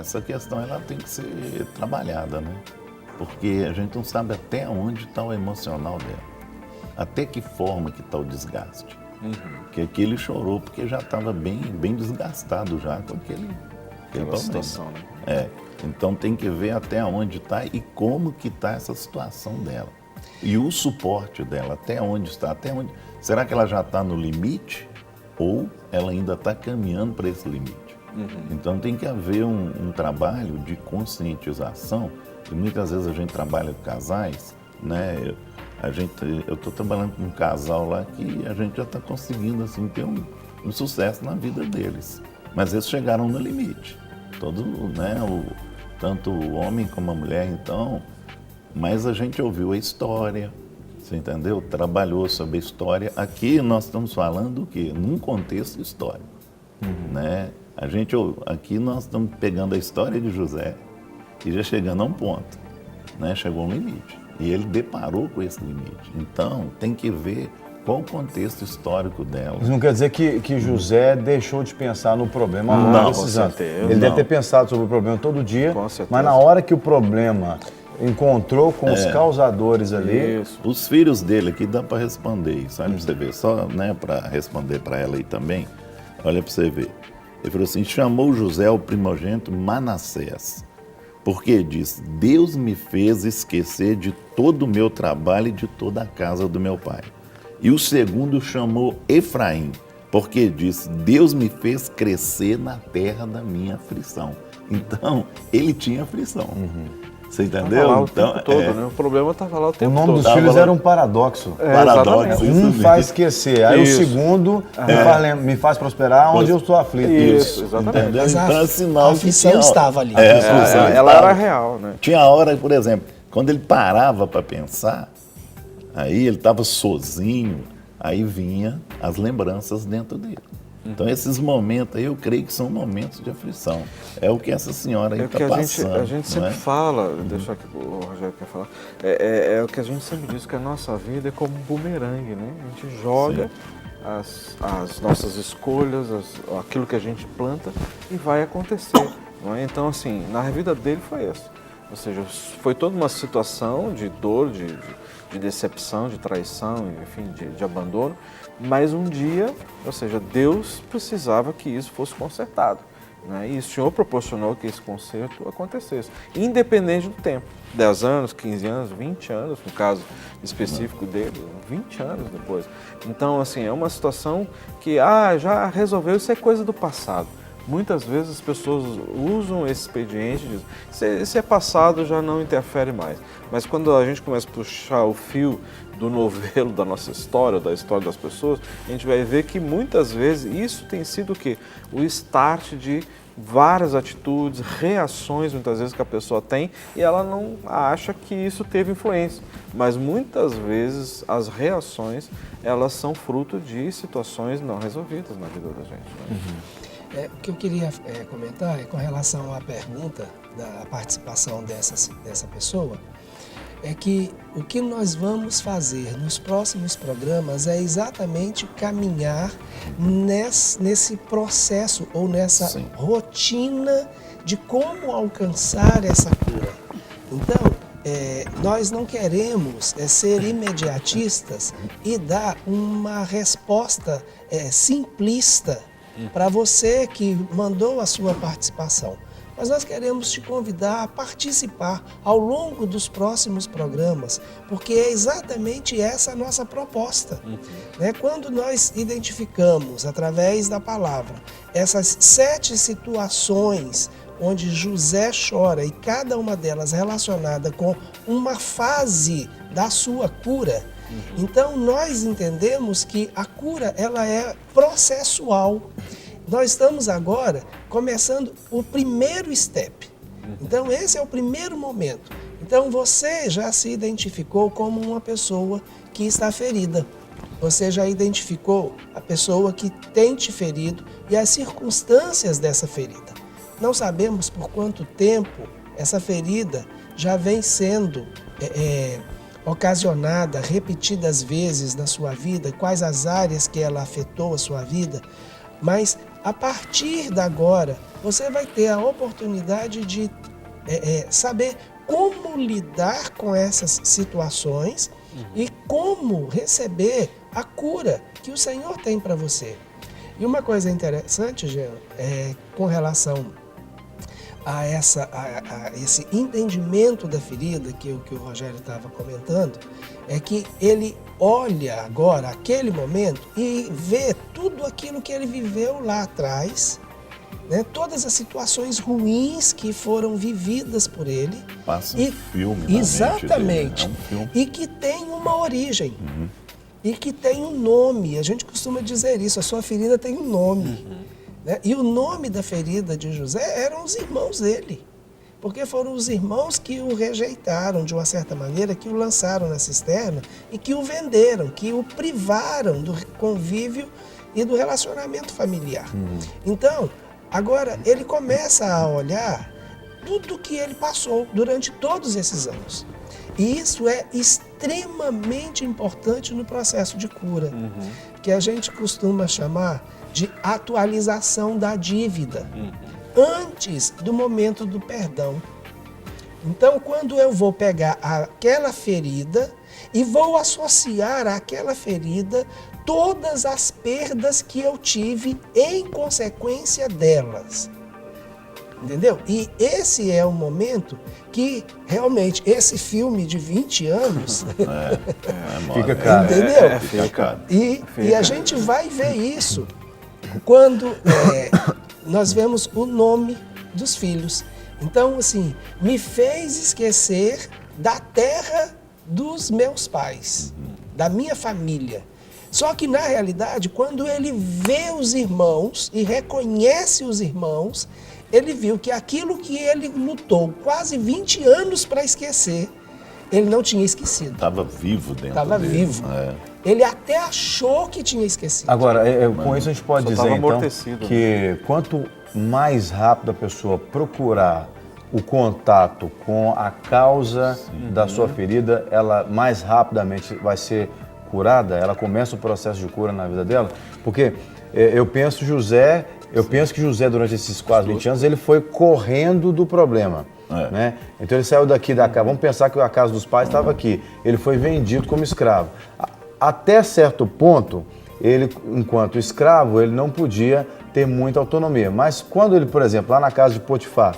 essa questão ela tem que ser trabalhada, né? Porque a gente não sabe até onde está o emocional dela, até que forma que está o desgaste. Porque aqui ele chorou porque já estava bem desgastado já com aquele situação, né? Então tem que ver até onde está e como que está essa situação dela. E o suporte dela, até onde está, será que ela já está no limite ou ela ainda está caminhando para esse limite? Então tem que haver um trabalho de conscientização, e muitas vezes a gente trabalha com casais, né? Eu estou trabalhando com um casal lá que a gente já está conseguindo assim, ter um sucesso na vida deles, mas eles chegaram no limite, tanto o homem como a mulher, então, mas a gente ouviu a história, você entendeu? Trabalhou sobre a história. Aqui nós estamos falando o quê? Num contexto histórico, né? Aqui nós estamos pegando a história de José e já chegando a um ponto, né? Chegou a um limite e ele deparou com esse limite. Então tem que ver qual o contexto histórico dela. Isso não quer dizer que José deixou de pensar no problema. Não, com certeza. Ele deve ter pensado sobre o problema todo dia, mas na hora que o problema encontrou com os causadores ali... Isso. Os filhos dele aqui dá para responder isso, para você ver, só, né, para responder para ela aí também, olha para você ver. Ele falou assim, chamou José o primogênito Manassés, porque diz, Deus me fez esquecer de todo o meu trabalho e de toda a casa do meu pai. E o segundo chamou Efraim, porque diz, Deus me fez crescer na terra da minha aflição. Então, ele tinha aflição. Você entendeu? Tava lá o tempo todo, né? O problema estava lá o tempo todo. O nome dos filhos era um paradoxo. Paradoxo. Um faz esquecer, aí o segundo me faz prosperar onde eu estou aflito. Isso, exatamente. Entendeu? Mas Então é sinal a aflição estava ali. Ela era real, né? Tinha hora, por exemplo, quando ele parava para pensar, aí ele estava sozinho, aí vinha as lembranças dentro dele. Então esses momentos aí eu creio que são momentos de aflição. É o que essa senhora aí está passando. A gente sempre fala, deixa que o Rogério quer falar, é o que a gente sempre diz, que a nossa vida é como um bumerangue, né? A gente joga as nossas escolhas, aquilo que a gente planta e vai acontecer. Não é? Então assim, na vida dele foi isso. Ou seja, foi toda uma situação de dor, de decepção, de traição, enfim, de abandono, mas um dia, ou seja, Deus precisava que isso fosse consertado, né? E o Senhor proporcionou que esse conserto acontecesse, independente do tempo, 10 anos, 15 anos, 20 anos, no caso específico dele, 20 anos depois. Então, assim, é uma situação que, já resolveu, isso é coisa do passado. Muitas vezes as pessoas usam esse expediente e dizem, se é passado já não interfere mais. Mas quando a gente começa a puxar o fio do novelo da nossa história, da história das pessoas, a gente vai ver que muitas vezes isso tem sido o quê? O start de várias atitudes, reações muitas vezes que a pessoa tem e ela não acha que isso teve influência. Mas muitas vezes as reações, elas são fruto de situações não resolvidas na vida da gente, né? O que eu queria comentar é com relação à pergunta da participação dessa pessoa, é que o que nós vamos fazer nos próximos programas é exatamente caminhar nesse processo ou nessa rotina de como alcançar essa cura. Então, nós não queremos ser imediatistas e dar uma resposta simplista para você que mandou a sua participação. Mas nós queremos te convidar a participar ao longo dos próximos programas, porque é exatamente essa a nossa proposta. Né? Quando nós identificamos, através da palavra, essas 7 situações onde José chora e cada uma delas relacionada com uma fase da sua cura, então nós entendemos que a cura ela é processual. Nós estamos agora começando o primeiro step. Então esse é o primeiro momento. Então você já se identificou como uma pessoa que está ferida. Você já identificou a pessoa que tem te ferido e as circunstâncias dessa ferida. Não sabemos por quanto tempo essa ferida já vem sendo ocasionada repetidas vezes na sua vida, quais as áreas que ela afetou a sua vida, mas a partir de agora, você vai ter a oportunidade de saber como lidar com essas situações e como receber a cura que o Senhor tem para você. E uma coisa interessante, Jean, com relação a esse entendimento da ferida que o Rogério estava comentando, é que ele olha agora aquele momento e vê tudo aquilo que ele viveu lá atrás, né? Todas as situações ruins que foram vividas por ele. Passa um filme na exatamente, mente dele, né? e que tem uma origem. E que tem um nome. A gente costuma dizer isso, a sua ferida tem um nome. Né? E o nome da ferida de José eram os irmãos dele. Porque foram os irmãos que o rejeitaram de uma certa maneira, que o lançaram na cisterna e que o venderam, que o privaram do convívio e do relacionamento familiar. Então, agora ele começa a olhar tudo que ele passou durante todos esses anos. E isso é extremamente importante no processo de cura, que a gente costuma chamar de atualização da dívida, antes do momento do perdão. Então, quando eu vou pegar aquela ferida e vou associar àquela ferida todas as perdas que eu tive em consequência delas. Entendeu? E esse é o momento que, realmente, esse filme de 20 anos... fica caro. Entendeu? Fica caro. E a gente vai ver isso quando nós vemos o nome dos filhos. Então, assim, me fez esquecer da terra dos meus pais, da minha família. Só que, na realidade, quando ele vê os irmãos e reconhece os irmãos, ele viu que aquilo que ele lutou quase 20 anos para esquecer, ele não tinha esquecido. Estava vivo dentro Estava dele. vivo. Ele até achou que tinha esquecido. Agora, com isso a gente pode dizer, então, que quanto mais rápido a pessoa procurar o contato com a causa da sua ferida, ela mais rapidamente vai ser curada, ela começa o processo de cura na vida dela, porque eu penso que José, durante esses quase 20 anos, ele foi correndo do problema. Né? Então ele saiu daqui da casa, vamos pensar que a casa dos pais estava aqui, ele foi vendido como escravo. Até certo ponto, ele, enquanto escravo, ele não podia ter muita autonomia, mas quando ele, por exemplo, lá na casa de Potifar,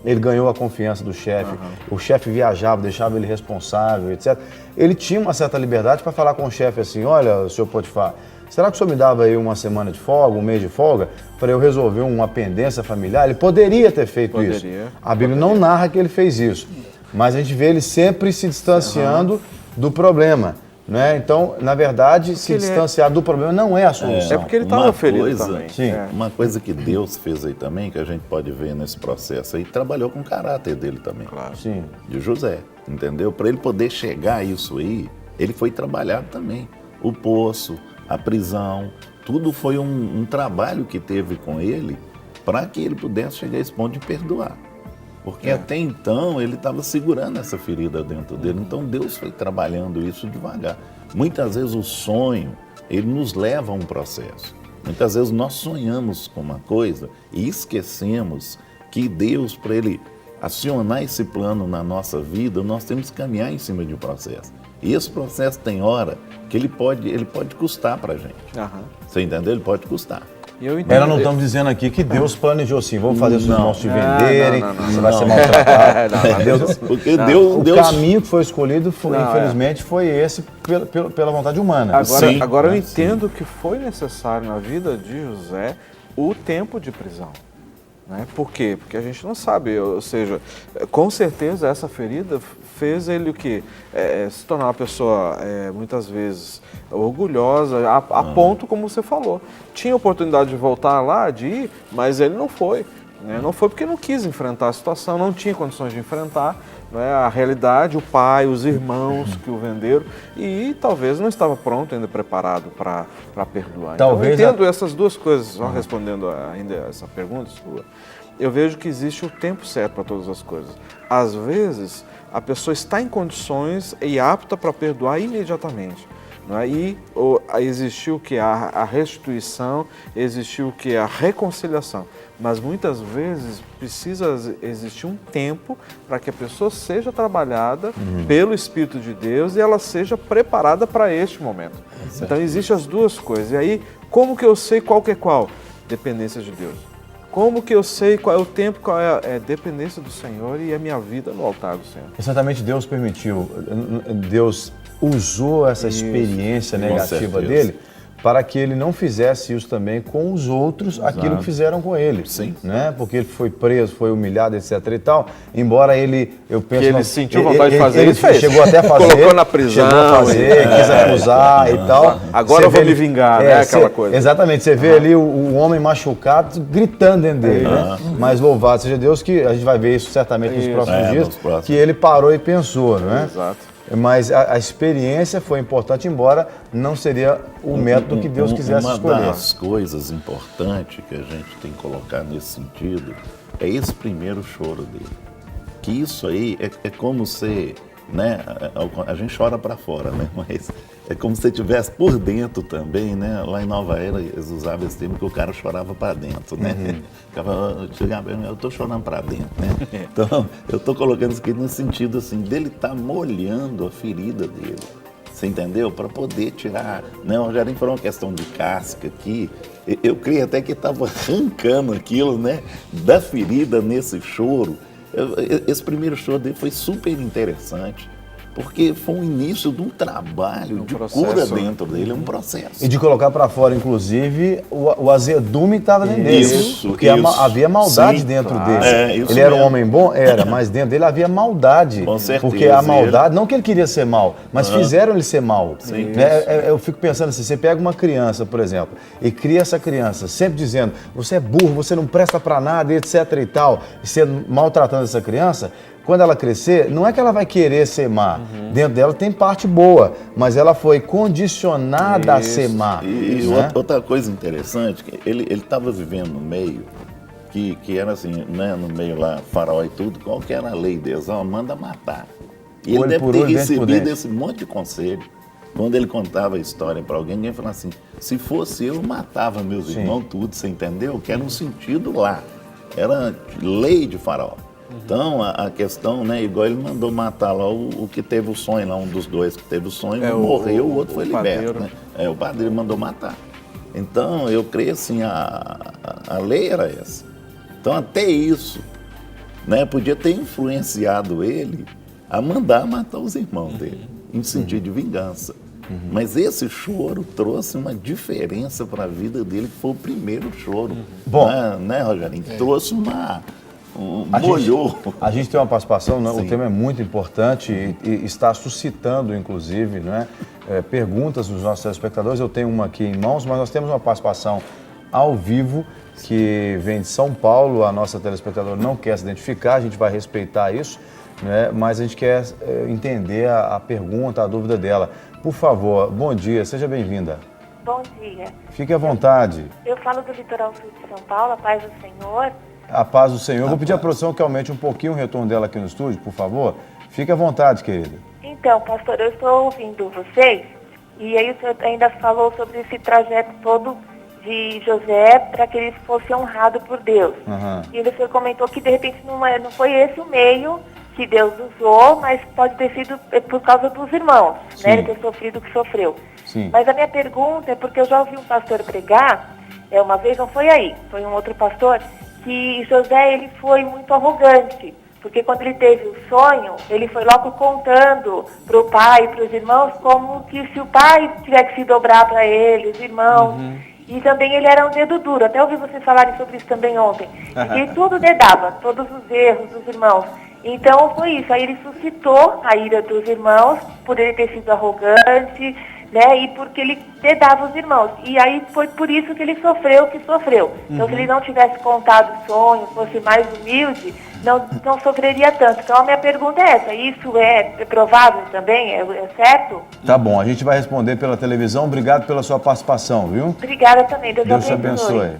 ele ganhou a confiança do chefe, o chefe viajava, deixava ele responsável, etc. Ele tinha uma certa liberdade para falar com o chefe assim, olha, senhor Potifar, será que o senhor me dava aí uma semana de folga, um mês de folga, para eu resolver uma pendência familiar? Ele poderia ter feito isso. A Bíblia não narra que ele fez isso, mas a gente vê ele sempre se distanciando do problema. Né? Então, na verdade, se distanciar do problema não é a solução. É porque ele estava ferido também. Sim. Uma coisa que Deus fez aí também, que a gente pode ver nesse processo aí, trabalhou com o caráter dele também. Claro. Sim. De José, entendeu? Para ele poder chegar a isso aí, ele foi trabalhado também. O poço, a prisão, tudo foi um trabalho que teve com ele para que ele pudesse chegar a esse ponto de perdoar. Porque até então ele estava segurando essa ferida dentro dele. Então Deus foi trabalhando isso devagar. Muitas vezes o sonho, ele nos leva a um processo. Muitas vezes nós sonhamos com uma coisa e esquecemos que Deus, para ele acionar esse plano na nossa vida, nós temos que caminhar em cima de um processo. E esse processo tem hora que ele pode custar para a gente. Você entendeu? Ele pode custar. Nós não estamos dizendo aqui que Deus planejou assim, vamos fazer os irmãos te venderem, você vai ser maltratado. Porque Deus... O caminho que foi escolhido, infelizmente, foi esse pela vontade humana. Agora eu entendo que foi necessário na vida de José o tempo de prisão. Né? Por quê? Porque a gente não sabe, ou seja, com certeza essa ferida fez ele o quê? Se tornar uma pessoa, muitas vezes, orgulhosa, a ponto, como você falou. Tinha oportunidade de voltar lá, de ir, mas ele não foi. Né? Não foi porque não quis enfrentar a situação, não tinha condições de enfrentar, né, a realidade, o pai, os irmãos que o venderam, e talvez não estava pronto, ainda preparado para perdoar. Talvez então, eu entendo essas duas coisas, só respondendo ainda essa pergunta sua. Eu vejo que existe o tempo certo para todas as coisas. Às vezes, a pessoa está em condições e apta para perdoar imediatamente, Não é? E existiu o que? A restituição, existiu o que? A reconciliação. Mas muitas vezes precisa existir um tempo para que a pessoa seja trabalhada pelo Espírito de Deus e ela seja preparada para este momento. Então existem as duas coisas. E aí, como que eu sei qual que é qual? Dependência de Deus. Como que eu sei qual é o tempo, qual é a dependência do Senhor e a minha vida no altar do Senhor? Exatamente, Deus permitiu, Deus usou essa experiência negativa dele para que ele não fizesse isso também com os outros, aquilo que fizeram com ele. Sim. Né? Porque ele foi preso, foi humilhado, etc. e tal. Embora ele, eu penso... Que ele sentiu vontade de fazer, ele fez. Chegou até a fazer. Colocou na prisão. Chegou a fazer, quis acusar e tal. Agora eu vou me vingar, né? Aquela coisa. Exatamente. Você vê ali o homem machucado gritando dentro dele. Né? Mas louvado seja Deus que a gente vai ver isso certamente nos próximos dias, que ele parou e pensou, não é? Exato. Mas a experiência foi importante, embora não seria o método que Deus quisesse escolher. Uma das coisas importantes que a gente tem que colocar nesse sentido é esse primeiro choro dele. Que isso aí é como se, né, a gente chora para fora, né, mas é como se você estivesse por dentro também, né? Lá em Nova Era eles usavam esse termo que o cara chorava para dentro, né? Eu estou chorando para dentro, né? Então, eu estou colocando isso aqui no sentido assim, dele estar molhando a ferida dele. Você entendeu? Para poder tirar, né? O Rogerinho falou uma questão de casca aqui. Eu creio até que estava arrancando aquilo, né? Da ferida nesse choro. Esse primeiro choro dele foi super interessante. Porque foi um início de um trabalho de cura dentro dele, um processo. E de colocar para fora, inclusive, o azedume que estava dentro dele. Porque havia maldade dentro dele. Ele era um homem bom? Era, mas dentro dele havia maldade. Com certeza. Porque a maldade, não que ele queria ser mal, mas fizeram ele ser mal. Eu fico pensando assim, você pega uma criança, por exemplo, e cria essa criança, sempre dizendo, você é burro, você não presta para nada, etc e tal, e você maltratando essa criança, quando ela crescer, não é que ela vai querer ser má. Dentro dela tem parte boa, mas ela foi condicionada a ser má. E outra coisa interessante, ele estava vivendo no meio, que era assim, né, no meio lá, faraó e tudo, qual que era a lei deles? Manda matar. E ele deve ter recebido esse monte de conselho. Quando ele contava a história para alguém, ele falava assim, se fosse eu matava meus irmãos tudo, você entendeu? Que era um sentido lá. Era lei de faraó. Então, a questão, né, igual ele mandou matar lá o que teve o sonho, lá um dos dois que teve o sonho, morreu, o outro foi liberto, né? O padeiro mandou matar. Então, eu creio assim, a lei era essa. Então, até isso, né, podia ter influenciado ele a mandar matar os irmãos dele, em sentido de vingança. Mas esse choro trouxe uma diferença para a vida dele, que foi o primeiro choro. Bom, né, Rogerinho? Trouxe molhou. A gente tem uma participação, né? O tema é muito importante e está suscitando, inclusive, né, perguntas dos nossos telespectadores. Eu tenho uma aqui em mãos, mas nós temos uma participação ao vivo que vem de São Paulo. A nossa telespectadora não quer se identificar, a gente vai respeitar isso, né? Mas a gente quer entender a pergunta, a dúvida dela. Por favor, bom dia, seja bem-vinda. Bom dia. Fique à vontade. Eu falo do litoral sul de São Paulo, a paz do Senhor. A paz do Senhor. Eu vou pedir à produção que aumente um pouquinho o retorno dela aqui no estúdio, por favor. Fique à vontade, querida. Então, pastor, eu estou ouvindo vocês, e aí o senhor ainda falou sobre esse trajeto todo de José para que ele fosse honrado por Deus. E o senhor comentou que, de repente, não foi esse o meio que Deus usou, mas pode ter sido por causa dos irmãos, né? Ele ter sofrido o que sofreu. Sim. Mas a minha pergunta é porque eu já ouvi um pastor pregar, uma vez, não foi aí, foi um outro pastor, que José ele foi muito arrogante, porque quando ele teve o sonho, ele foi logo contando para o pai e para os irmãos como que se o pai tivesse que se dobrar para ele, os irmãos, e também ele era um dedo duro, até ouvi vocês falarem sobre isso também ontem, e tudo dedava, todos os erros dos irmãos. Então foi isso, aí ele suscitou a ira dos irmãos por ele ter sido arrogante, né, e porque ele dedava os irmãos. E aí foi por isso que ele sofreu o que sofreu. Então, se ele não tivesse contado o sonho, fosse mais humilde, não sofreria tanto. Então, a minha pergunta é essa. Isso é provável também? É certo? Tá bom, a gente vai responder pela televisão. Obrigado pela sua participação, viu? Obrigada também. Deus te abençoe.